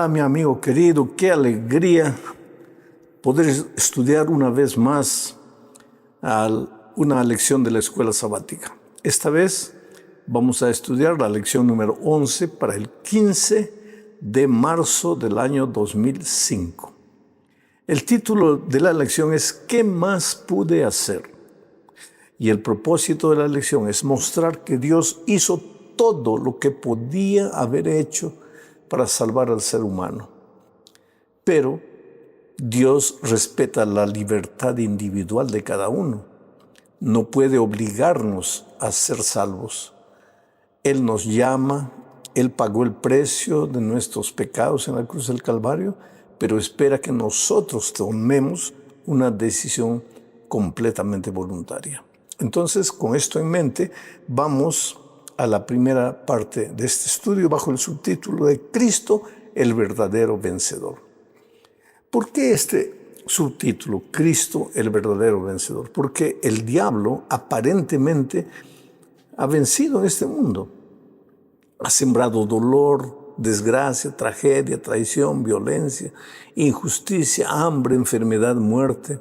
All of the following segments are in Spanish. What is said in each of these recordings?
Hola, mi amigo querido, qué alegría poder estudiar una vez más una lección de la escuela sabática. Esta vez vamos a estudiar la lección número 11 para el 15 de marzo del año 2005. El título de la lección es ¿Qué más pude hacer? Y el propósito de la lección es mostrar que Dios hizo todo lo que podía haber hecho para salvar al ser humano. Pero Dios respeta la libertad individual de cada uno. No puede obligarnos a ser salvos. Él nos llama, Él pagó el precio de nuestros pecados en la cruz del Calvario, pero espera que nosotros tomemos una decisión completamente voluntaria. Entonces, con esto en mente, vamos a la primera parte de este estudio bajo el subtítulo de Cristo, el verdadero vencedor. ¿Por qué este subtítulo, Cristo, el verdadero vencedor? Porque el diablo aparentemente ha vencido en este mundo. Ha sembrado dolor, desgracia, tragedia, traición, violencia, injusticia, hambre, enfermedad, muerte.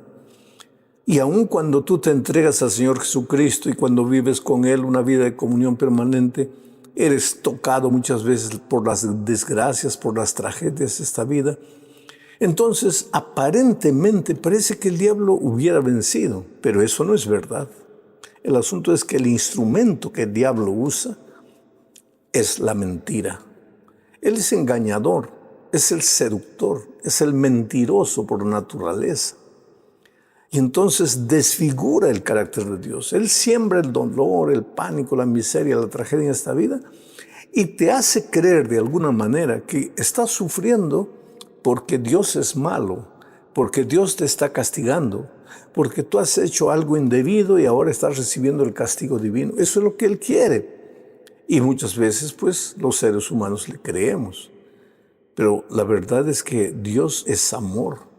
Y aun cuando tú te entregas al Señor Jesucristo y cuando vives con Él una vida de comunión permanente, eres tocado muchas veces por las desgracias, por las tragedias de esta vida. Entonces, aparentemente parece que el diablo hubiera vencido, pero eso no es verdad. El asunto es que el instrumento que el diablo usa es la mentira. Él es engañador, es el seductor, es el mentiroso por naturaleza. Y entonces desfigura el carácter de Dios. Él siembra el dolor, el pánico, la miseria, la tragedia en esta vida y te hace creer de alguna manera que estás sufriendo porque Dios es malo, porque Dios te está castigando, porque tú has hecho algo indebido y ahora estás recibiendo el castigo divino. Eso es lo que Él quiere. Y muchas veces, pues, los seres humanos le creemos. Pero la verdad es que Dios es amor.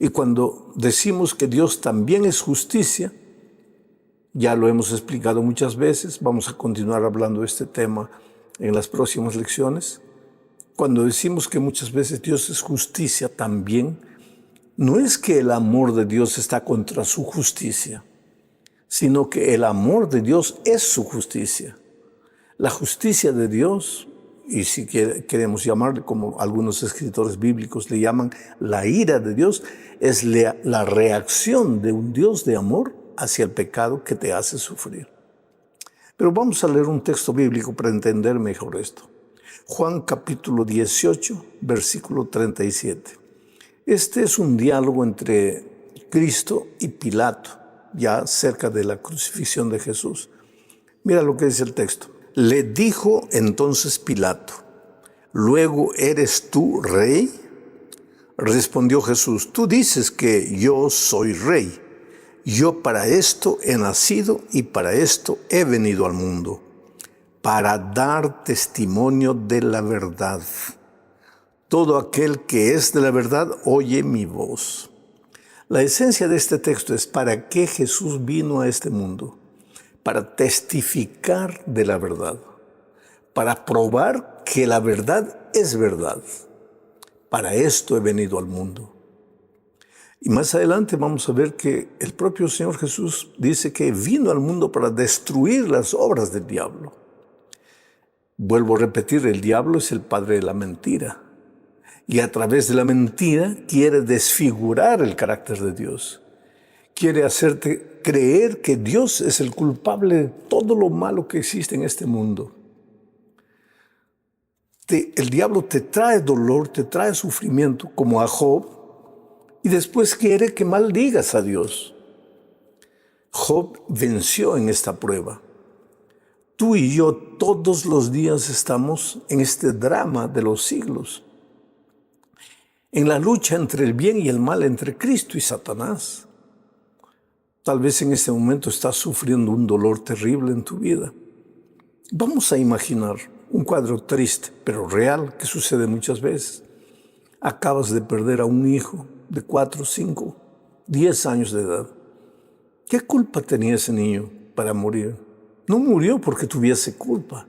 Y cuando decimos que Dios también es justicia, ya lo hemos explicado muchas veces, vamos a continuar hablando de este tema en las próximas lecciones. Cuando decimos que muchas veces Dios es justicia también, no es que el amor de Dios está contra su justicia, sino que el amor de Dios es su justicia. La justicia de Dios, y si queremos llamarle como algunos escritores bíblicos le llaman la ira de Dios, es la reacción de un Dios de amor hacia el pecado que te hace sufrir. Pero vamos a leer un texto bíblico para entender mejor esto. Juan capítulo 18, versículo 37. Este es un diálogo entre Cristo y Pilato, ya cerca de la crucifixión de Jesús. Mira lo que dice el texto. Le dijo entonces Pilato, ¿luego eres tú rey? Respondió Jesús, tú dices que yo soy rey. Yo para esto he nacido y para esto he venido al mundo, para dar testimonio de la verdad. Todo aquel que es de la verdad oye mi voz. La esencia de este texto es para qué Jesús vino a este mundo. Para testificar de la verdad, para probar que la verdad es verdad. Para esto he venido al mundo. Y más adelante vamos a ver que el propio Señor Jesús dice que vino al mundo para destruir las obras del diablo. Vuelvo a repetir, el diablo es el padre de la mentira. Y a través de la mentira quiere desfigurar el carácter de Dios. Quiere hacerte creer que Dios es el culpable de todo lo malo que existe en este mundo. El diablo te trae dolor, te trae sufrimiento, como a Job, y después quiere que maldigas a Dios. Job venció en esta prueba. Tú y yo todos los días estamos en este drama de los siglos, en la lucha entre el bien y el mal, entre Cristo y Satanás. Tal vez en este momento estás sufriendo un dolor terrible en tu vida. Vamos a imaginar un cuadro triste, pero real, que sucede muchas veces. Acabas de perder a un hijo de 4, 5, 10 años de edad. ¿Qué culpa tenía ese niño para morir? No murió porque tuviese culpa.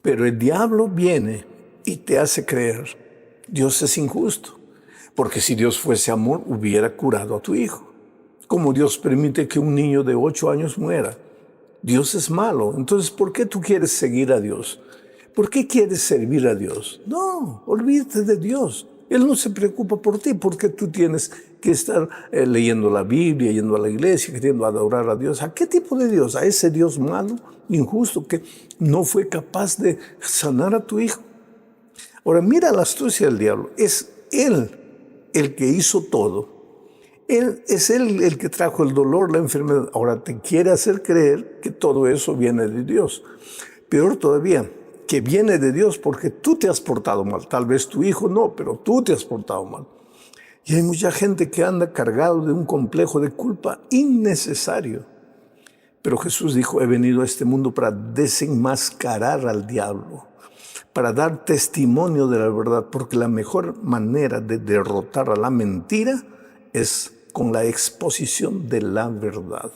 Pero el diablo viene y te hace creer, Dios es injusto, porque si Dios fuese amor, hubiera curado a tu hijo. Como Dios permite que un niño de 8 años muera, Dios es malo. Entonces, ¿por qué tú quieres seguir a Dios? ¿Por qué quieres servir a Dios? No, olvídate de Dios. Él no se preocupa por ti porque tú tienes que estar leyendo la Biblia, yendo a la iglesia, queriendo adorar a Dios. ¿A qué tipo de Dios? ¿A ese Dios malo, injusto, que no fue capaz de sanar a tu hijo? Ahora, mira la astucia del diablo. Es Él el que hizo todo. Es Él el que trajo el dolor, la enfermedad. Ahora te quiere hacer creer que todo eso viene de Dios. Peor todavía, que viene de Dios porque tú te has portado mal. Tal vez tu hijo no, pero tú te has portado mal. Y hay mucha gente que anda cargado de un complejo de culpa innecesario. Pero Jesús dijo, he venido a este mundo para desenmascarar al diablo, para dar testimonio de la verdad, porque la mejor manera de derrotar a la mentira es con la exposición de la verdad.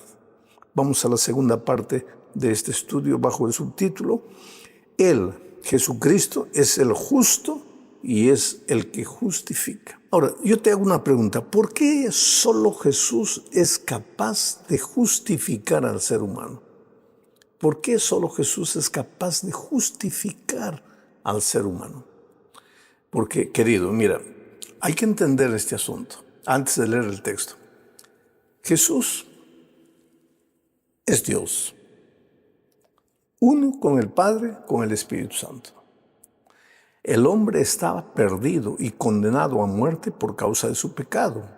Vamos a la segunda parte de este estudio bajo el subtítulo, Él, Jesucristo, es el justo y es el que justifica. Ahora, yo te hago una pregunta. ¿Por qué solo Jesús es capaz de justificar al ser humano? ¿Por qué solo Jesús es capaz de justificar al ser humano? Porque, querido, mira, hay que entender este asunto antes de leer el texto. Jesús es Dios. Uno con el Padre, con el Espíritu Santo. El hombre estaba perdido y condenado a muerte por causa de su pecado.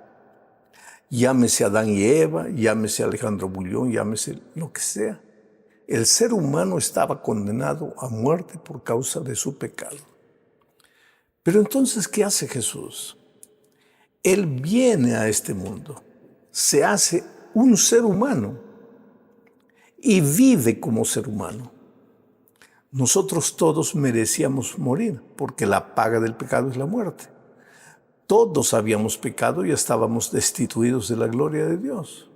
Llámese Adán y Eva, llámese Alejandro Bullón, llámese lo que sea. El ser humano estaba condenado a muerte por causa de su pecado. Pero entonces, ¿qué hace Jesús? Él viene a este mundo, se hace un ser humano y vive como ser humano. Nosotros todos merecíamos morir porque la paga del pecado es la muerte. Todos habíamos pecado y estábamos destituidos de la gloria de Dios.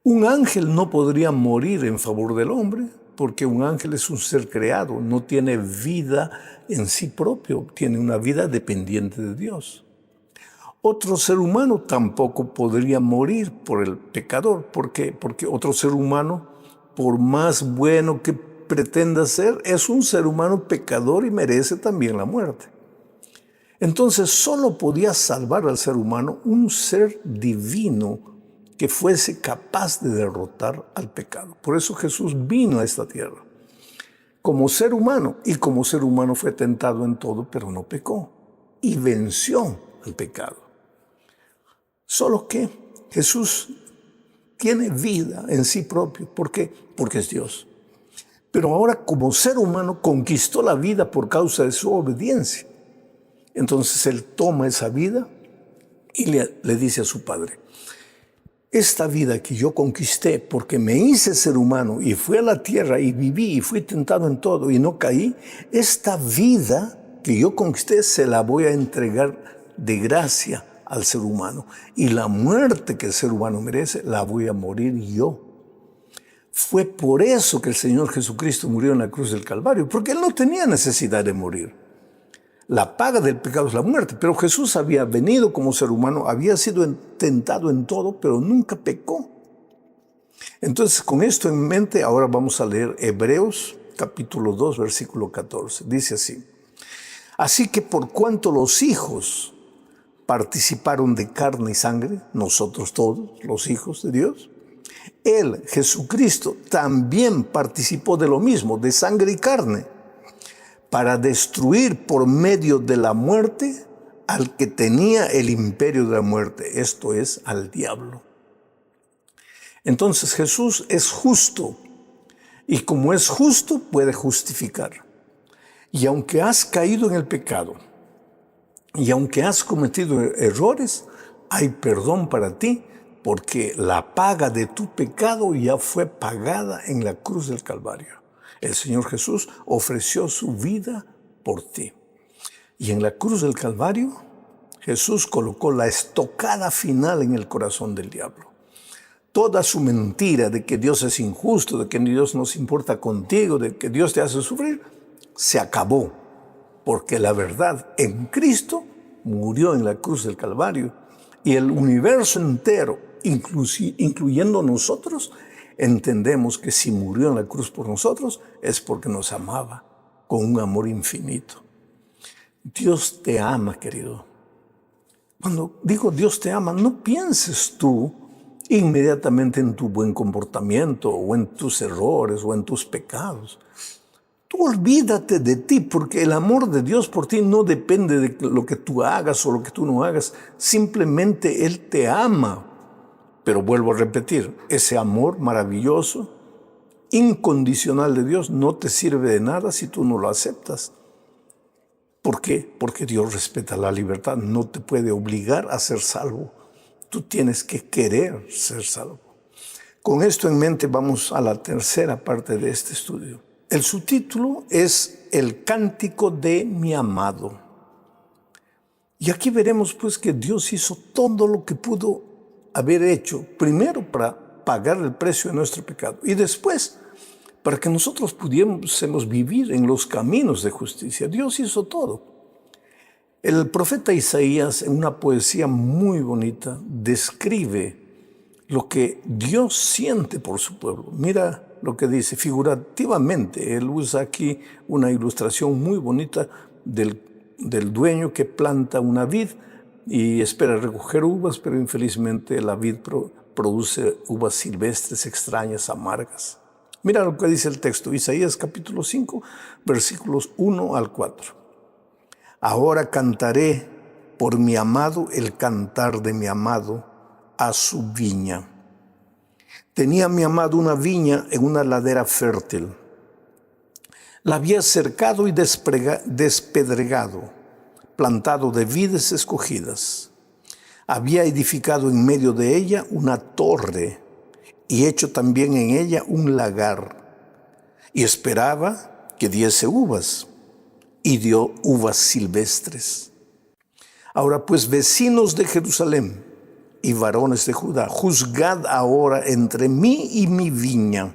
Un ángel no podría morir en favor del hombre porque un ángel es un ser creado, no tiene vida en sí propio, tiene una vida dependiente de Dios. Otro ser humano tampoco podría morir por el pecador. ¿Por qué? Porque otro ser humano, por más bueno que pretenda ser, es un ser humano pecador y merece también la muerte. Entonces solo podía salvar al ser humano un ser divino que fuese capaz de derrotar al pecado. Por eso Jesús vino a esta tierra como ser humano, y como ser humano fue tentado en todo, pero no pecó y venció al pecado. Solo que Jesús tiene vida en sí propio. ¿Por qué? Porque es Dios. Pero ahora como ser humano conquistó la vida por causa de su obediencia. Entonces Él toma esa vida y le dice a su Padre, esta vida que yo conquisté porque me hice ser humano y fui a la tierra y viví y fui tentado en todo y no caí, esta vida que yo conquisté se la voy a entregar de gracia al ser humano. Y la muerte que el ser humano merece, la voy a morir yo. Fue por eso que el Señor Jesucristo murió en la cruz del Calvario, porque Él no tenía necesidad de morir. La paga del pecado es la muerte, pero Jesús había venido como ser humano, había sido tentado en todo, pero nunca pecó. Entonces, con esto en mente, ahora vamos a leer Hebreos capítulo 2, versículo 14. Dice así, así que por cuanto los hijos participaron de carne y sangre, nosotros todos, los hijos de Dios, Él, Jesucristo, también participó de lo mismo, de sangre y carne, para destruir por medio de la muerte al que tenía el imperio de la muerte, esto es, al diablo. Entonces Jesús es justo, y como es justo, puede justificar. Y aunque has caído en el pecado, y aunque has cometido errores, hay perdón para ti, porque la paga de tu pecado ya fue pagada en la cruz del Calvario. El Señor Jesús ofreció su vida por ti. Y en la cruz del Calvario, Jesús colocó la estocada final en el corazón del diablo. Toda su mentira de que Dios es injusto, de que Dios no se importa contigo, de que Dios te hace sufrir, se acabó. porque la verdad en Cristo murió en la cruz del Calvario y el universo entero, incluyendo nosotros, entendemos que si murió en la cruz por nosotros es porque nos amaba con un amor infinito. Dios te ama, querido. Cuando digo Dios te ama, no pienses tú inmediatamente en tu buen comportamiento o en tus errores o en tus pecados. Tú olvídate de ti, porque el amor de Dios por ti no depende de lo que tú hagas o lo que tú no hagas. Simplemente Él te ama. Pero vuelvo a repetir, ese amor maravilloso, incondicional de Dios, no te sirve de nada si tú no lo aceptas. ¿Por qué? Porque Dios respeta la libertad, no te puede obligar a ser salvo. Tú tienes que querer ser salvo. Con esto en mente vamos a la tercera parte de este estudio. El subtítulo es El Cántico de mi amado. Y aquí veremos pues que Dios hizo todo lo que pudo haber hecho, primero para pagar el precio de nuestro pecado y después para que nosotros pudiésemos vivir en los caminos de justicia. Dios hizo todo. El profeta Isaías, en una poesía muy bonita, describe lo que Dios siente por su pueblo. Mira lo que dice figurativamente. Él usa aquí una ilustración muy bonita del dueño que planta una vid y espera recoger uvas, pero infelizmente la vid produce uvas silvestres, extrañas, amargas. Mira lo que dice el texto, Isaías capítulo 5, versículos 1 al 4. Ahora cantaré por mi amado el cantar de mi amado a su viña. Tenía mi amado una viña en una ladera fértil. La había cercado y despedregado, plantado de vides escogidas. Había edificado en medio de ella una torre y hecho también en ella un lagar. Y esperaba que diese uvas, y dio uvas silvestres. Ahora pues, vecinos de Jerusalén y varones de Judá, juzgad ahora entre mí y mi viña.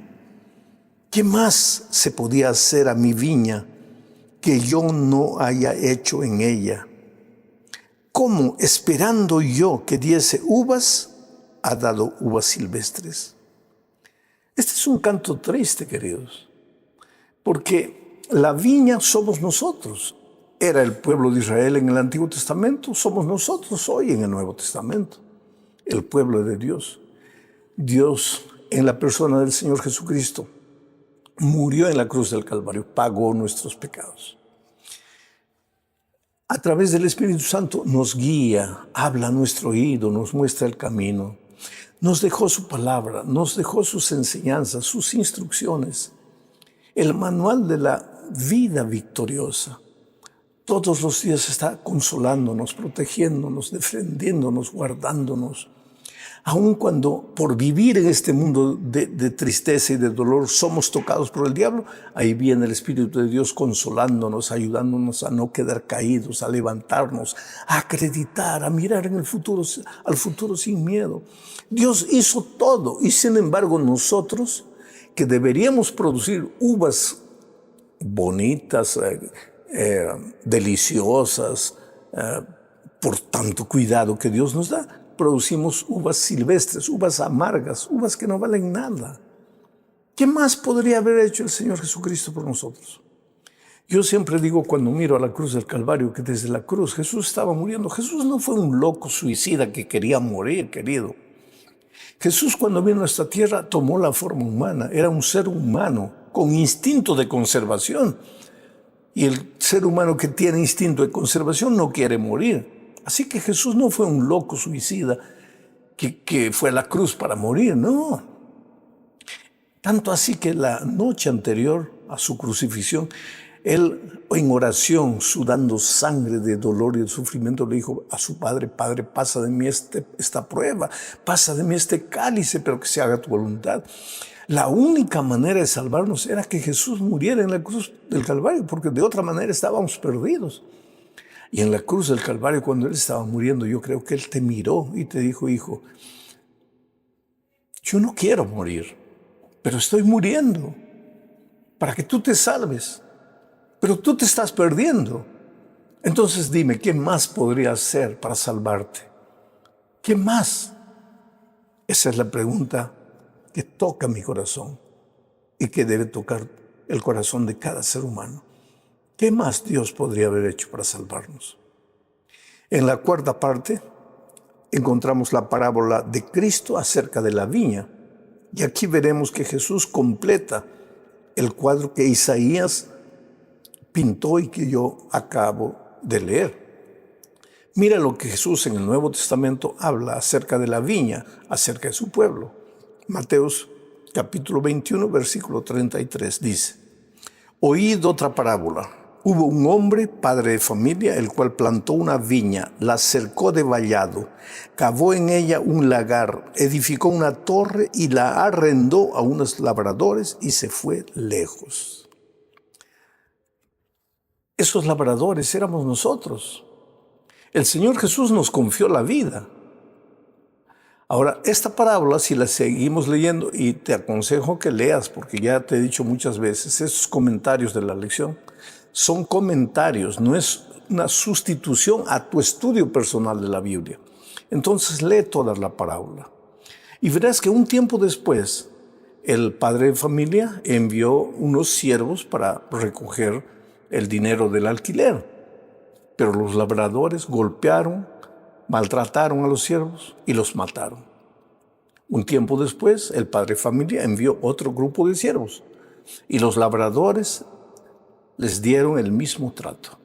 ¿Qué más se podía hacer a mi viña que yo no haya hecho en ella? ¿Cómo, esperando yo que diese uvas, ha dado uvas silvestres? Este es un canto triste, queridos, porque la viña somos nosotros. Era el pueblo de Israel en el Antiguo Testamento, somos nosotros hoy en el Nuevo Testamento, el pueblo de Dios. Dios, en la persona del Señor Jesucristo, murió en la cruz del Calvario, pagó nuestros pecados. A través del Espíritu Santo nos guía, habla a nuestro oído, nos muestra el camino. Nos dejó su palabra, nos dejó sus enseñanzas, sus instrucciones, el manual de la vida victoriosa. Todos los días está consolándonos, protegiéndonos, defendiéndonos, guardándonos. Aun cuando por vivir en este mundo de tristeza y de dolor somos tocados por el diablo, ahí viene el Espíritu de Dios consolándonos, ayudándonos a no quedar caídos, a levantarnos, a acreditar, a mirar en el futuro, al futuro sin miedo. Dios hizo todo y sin embargo nosotros, que deberíamos producir uvas bonitas, deliciosas, por tanto cuidado que Dios nos da, producimos uvas silvestres, uvas amargas, uvas que no valen nada. ¿Qué más podría haber hecho el Señor Jesucristo por nosotros? Yo siempre digo cuando miro a la cruz del Calvario que desde la cruz Jesús estaba muriendo. Jesús no fue un loco suicida que quería morir, querido. Jesús cuando vino a esta tierra tomó la forma humana, era un ser humano con instinto de conservación. Y el ser humano que tiene instinto de conservación no quiere morir. Así que Jesús no fue un loco suicida que fue a la cruz para morir, no. Tanto así que la noche anterior a su crucifixión, él en oración, sudando sangre de dolor y de sufrimiento, le dijo a su Padre: Padre, pasa de mí esta prueba, pasa de mí este cálice, pero que se haga tu voluntad. La única manera de salvarnos era que Jesús muriera en la cruz del Calvario, porque de otra manera estábamos perdidos. Y en la cruz del Calvario, cuando Él estaba muriendo, yo creo que Él te miró y te dijo: hijo, yo no quiero morir, pero estoy muriendo para que tú te salves. Pero tú te estás perdiendo. Entonces dime, ¿qué más podría hacer para salvarte? ¿Qué más? Esa es la pregunta que toca mi corazón y que debe tocar el corazón de cada ser humano. ¿Qué más Dios podría haber hecho para salvarnos? En la cuarta parte encontramos la parábola de Cristo acerca de la viña. Y aquí veremos que Jesús completa el cuadro que Isaías pintó y que yo acabo de leer. Mira lo que Jesús en el Nuevo Testamento habla acerca de la viña, acerca de su pueblo. Mateos capítulo 21, versículo 33 dice: Oíd otra parábola. Hubo un hombre, padre de familia, el cual plantó una viña, la cercó de vallado, cavó en ella un lagar, edificó una torre y la arrendó a unos labradores y se fue lejos. Esos labradores éramos nosotros. El Señor Jesús nos confió la vida. Ahora, esta parábola, si la seguimos leyendo, y te aconsejo que leas, porque ya te he dicho muchas veces, esos comentarios de la lección son comentarios, no es una sustitución a tu estudio personal de la Biblia. Entonces lee toda la parábola y verás que un tiempo después el padre de familia envió unos siervos para recoger el dinero del alquiler, pero los labradores golpearon, maltrataron a los siervos y los mataron. Un tiempo después, el padre de familia envió otro grupo de siervos y los labradores les dieron el mismo trato.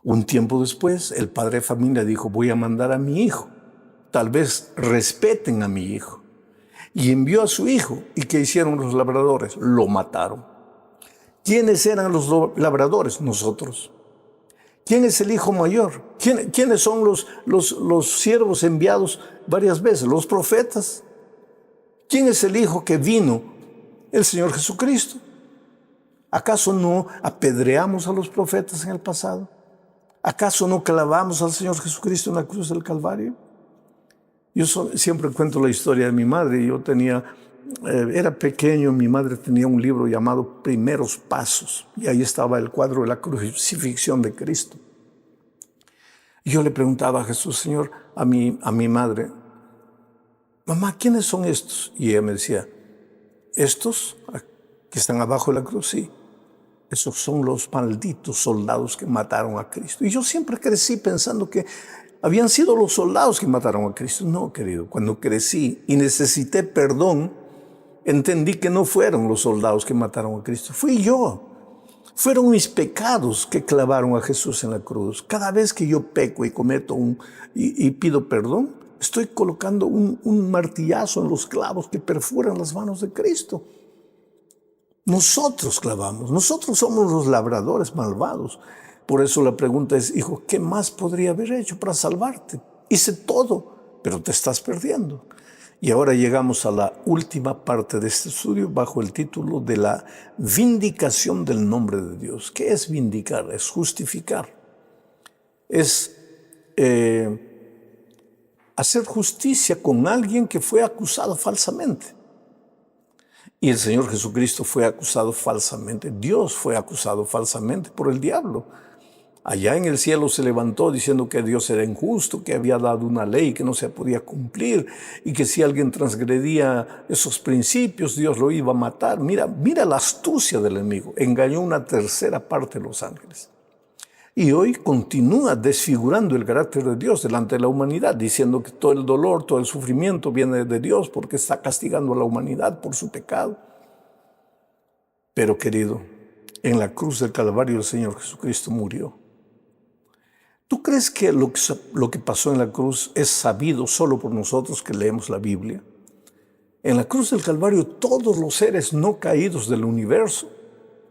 Un tiempo después, el padre de familia dijo: voy a mandar a mi hijo, tal vez respeten a mi hijo. Y envió a su hijo. ¿Y qué hicieron los labradores? Lo mataron. ¿Quiénes eran los labradores? Nosotros. ¿Quién es el hijo mayor? ¿Quiénes son los siervos enviados varias veces? Los profetas. ¿Quién es el hijo que vino? El Señor Jesucristo. ¿Acaso no apedreamos a los profetas en el pasado? ¿Acaso no clavamos al Señor Jesucristo en la cruz del Calvario? Yo siempre cuento la historia de mi madre. Yo era pequeño, mi madre tenía un libro llamado Primeros Pasos, y ahí estaba el cuadro de la crucifixión de Cristo. Y yo le preguntaba a Jesús, Señor, a mi madre: mamá, ¿quiénes son estos? Y ella me decía: estos que están abajo de la cruz, sí. Esos son los malditos soldados que mataron a Cristo. Y yo siempre crecí pensando que habían sido los soldados que mataron a Cristo. No, querido, cuando crecí y necesité perdón, entendí que no fueron los soldados que mataron a Cristo, fui yo. Fueron mis pecados que clavaron a Jesús en la cruz. Cada vez que yo peco y cometo y pido perdón, estoy colocando un martillazo en los clavos que perforan las manos de Cristo. Nosotros clavamos, nosotros somos los labradores malvados. Por eso la pregunta es: hijo, ¿qué más podría haber hecho para salvarte? Hice todo, pero te estás perdiendo. Y ahora llegamos a la última parte de este estudio bajo el título de la vindicación del nombre de Dios. ¿Qué es vindicar? Es justificar. Es hacer justicia con alguien que fue acusado falsamente. Y el Señor Jesucristo fue acusado falsamente. Dios fue acusado falsamente por el diablo. Allá en el cielo se levantó diciendo que Dios era injusto, que había dado una ley que no se podía cumplir y que si alguien transgredía esos principios, Dios lo iba a matar. Mira la astucia del enemigo. Engañó una tercera parte de los ángeles. Y hoy continúa desfigurando el carácter de Dios delante de la humanidad, diciendo que todo el dolor, todo el sufrimiento viene de Dios porque está castigando a la humanidad por su pecado. Pero, querido, en la cruz del Calvario el Señor Jesucristo murió. ¿Tú crees que lo que pasó en la cruz es sabido solo por nosotros que leemos la Biblia? En la cruz del Calvario todos los seres no caídos del universo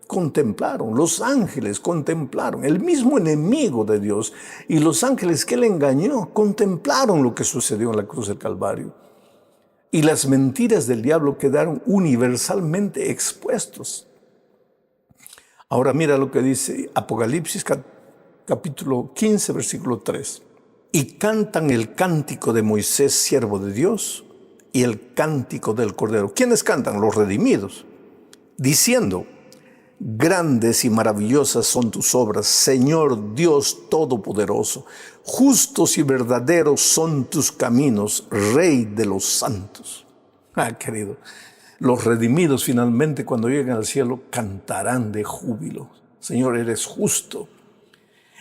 contemplaron, los ángeles contemplaron, el mismo enemigo de Dios y los ángeles que él engañó contemplaron lo que sucedió en la cruz del Calvario. Y las mentiras del diablo quedaron universalmente expuestos. Ahora mira lo que dice Apocalipsis capítulo 15, versículo 3. Y cantan el cántico de Moisés, siervo de Dios, y el cántico del Cordero. ¿Quiénes cantan? Los redimidos, diciendo: Grandes y maravillosas son tus obras, Señor Dios Todopoderoso. Justos y verdaderos son tus caminos, Rey de los santos. Querido, los redimidos finalmente cuando lleguen al cielo cantarán de júbilo. Señor, eres justo.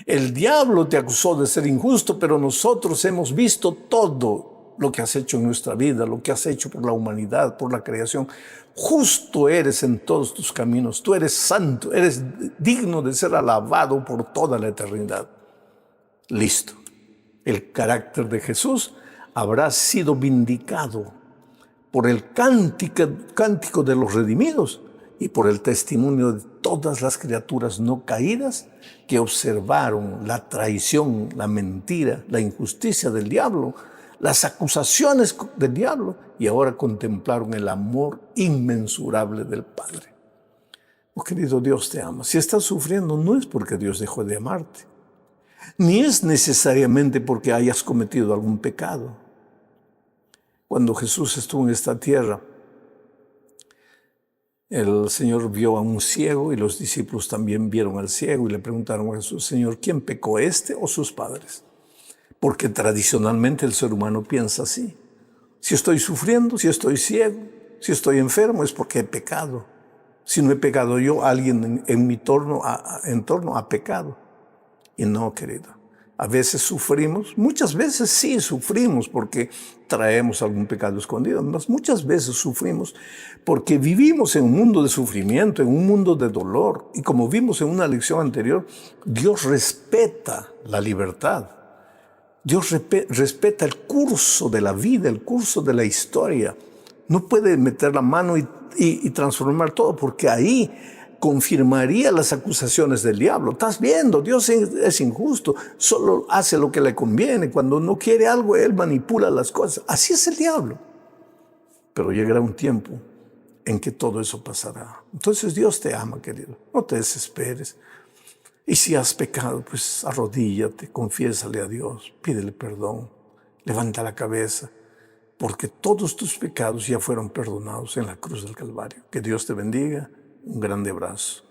El diablo te acusó de ser injusto, pero nosotros hemos visto todo lo que has hecho en nuestra vida, lo que has hecho por la humanidad, por la creación. Justo eres en todos tus caminos. Tú eres santo, eres digno de ser alabado por toda la eternidad. Listo. El carácter de Jesús habrá sido vindicado por el cántico de los redimidos y por el testimonio de todas las criaturas no caídas que observaron la traición, la mentira, la injusticia del diablo, las acusaciones del diablo, y ahora contemplaron el amor inmensurable del Padre. Oh, querido, Dios te ama. Si estás sufriendo, no es porque Dios dejó de amarte, ni es necesariamente porque hayas cometido algún pecado. Cuando Jesús estuvo en esta tierra, el Señor vio a un ciego y los discípulos también vieron al ciego y le preguntaron a Jesús: Señor, ¿quién pecó, este o sus padres? Porque tradicionalmente el ser humano piensa así. Si estoy sufriendo, si estoy ciego, si estoy enfermo, es porque he pecado. Si no he pecado yo, alguien en mi entorno ha pecado. Y no, querido. A veces sufrimos, muchas veces sí sufrimos porque traemos algún pecado escondido. Muchas veces sufrimos porque vivimos en un mundo de sufrimiento, en un mundo de dolor. Y como vimos en una lección anterior, Dios respeta la libertad. Dios respeta el curso de la vida, el curso de la historia. No puede meter la mano y transformar todo, porque ahí confirmaría las acusaciones del diablo. Estás viendo, Dios es injusto, solo hace lo que le conviene. Cuando no quiere algo, Él manipula las cosas. Así es el diablo. Pero llegará un tiempo en que todo eso pasará. Entonces Dios te ama, querido. No te desesperes. Y si has pecado, pues arrodíllate, confiésale a Dios, pídele perdón, levanta la cabeza, porque todos tus pecados ya fueron perdonados en la cruz del Calvario. Que Dios te bendiga. Un grande abrazo.